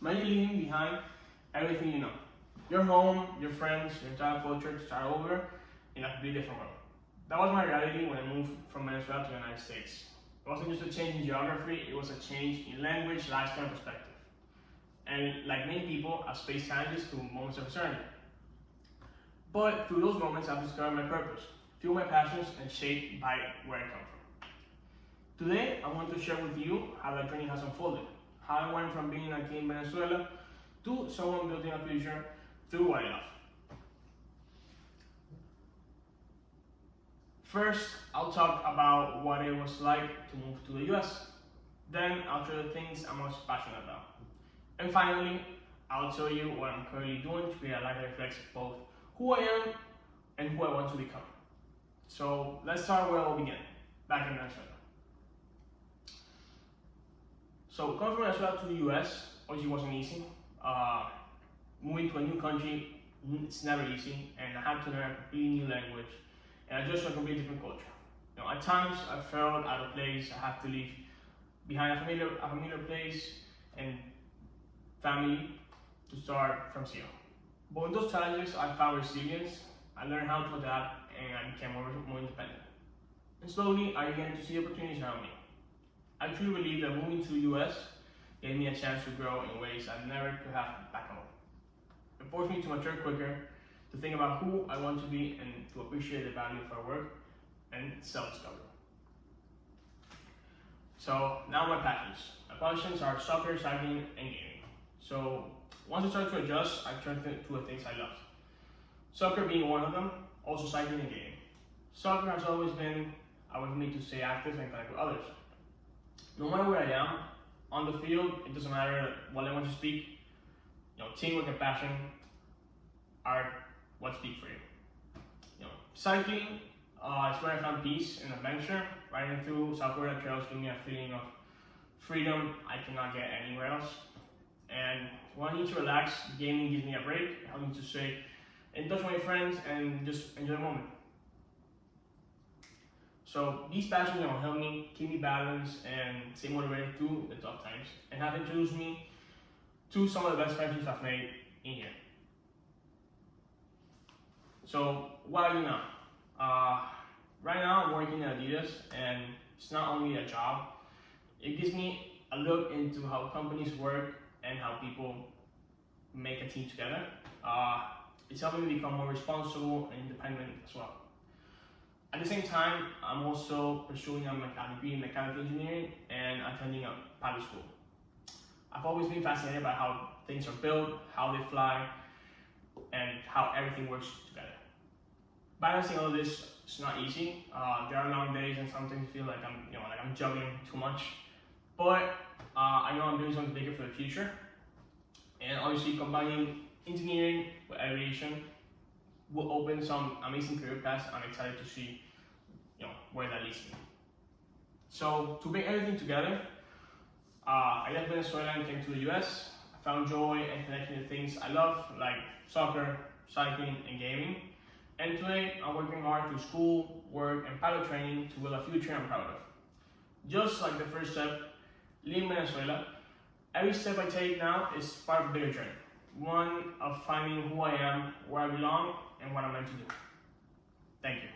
Imagine leaving behind everything you know. Your home, your friends, your entire culture to start over in a completely different world. That was my reality when I moved from Venezuela to the United States. It wasn't just a change in geography, it was a change in language, lifestyle, and perspective. And like many people, I faced challenges through moments of uncertainty. But through those moments, I've discovered my purpose, fueled my passions, and shaped by where I come from. Today, I want to share with you how that journey has unfolded, how I went from being a kid in Venezuela to someone building a future through what I love. First, I'll talk about what it was like to move to the US. Then, I'll share the things I'm most passionate about. And finally, I'll tell you what I'm currently doing to create a life that reflects both who I am and who I want to become. So let's start where it all began, back in Venezuela. So coming from Venezuela to the US obviously wasn't easy. Moving to a new country, it's never easy, and I had to learn a completely new language and adjust to a completely different culture. At times I felt out of place. I had to leave behind a familiar place and family to start from zero. But with those challenges, I found resilience. I learned how to adapt, and I became more independent. And slowly, I began to see opportunities around me. I truly believe that moving to the US gave me a chance to grow in ways I never could have back home. It forced me to mature quicker, to think about who I want to be, and to appreciate the value of our work and self-discovery. So now my passions. My passions are soccer, cycling, and gaming. So once I started to adjust, I turned to the things I loved. Soccer being one of them, also cycling and gaming. Soccer has always been a way for me to stay active and connect with others. No matter where I am, on the field, it doesn't matter what language you speak, teamwork and passion are what speak for you. Cycling is where I found peace and adventure. Riding through South Florida trails gives me a feeling of freedom I cannot get anywhere else. And when I need to relax, gaming gives me a break, helps me to stay in touch with my friends and just enjoy the moment. So these passions help me keep me balanced and stay motivated through the tough times, and have introduced me to some of the best friendships I've made in here. So what I do now? Right now I'm working at Adidas, and it's not only a job, it gives me a look into how companies work and how people make a team together. It's helping me become more responsible and independent as well. At the same time, I'm also pursuing a degree in mechanical engineering and attending a pilot school. I've always been fascinated by how things are built, how they fly, and how everything works together. Balancing all of this is not easy. There are long days and sometimes I feel like I'm juggling too much. But I know I'm doing something bigger for the future. And obviously combining engineering with aviation will open some amazing career paths. I'm excited to see where that leads me. So to bring everything together, I left Venezuela and came to the US. I found joy and connection to things I love, like soccer, cycling, and gaming. And today I'm working hard through school, work, and pilot training to build a future I'm proud of. Just like the first step, leaving Venezuela, every step I take now is part of a bigger journey. One of finding who I am, where I belong, and what I'm meant to do. Thank you.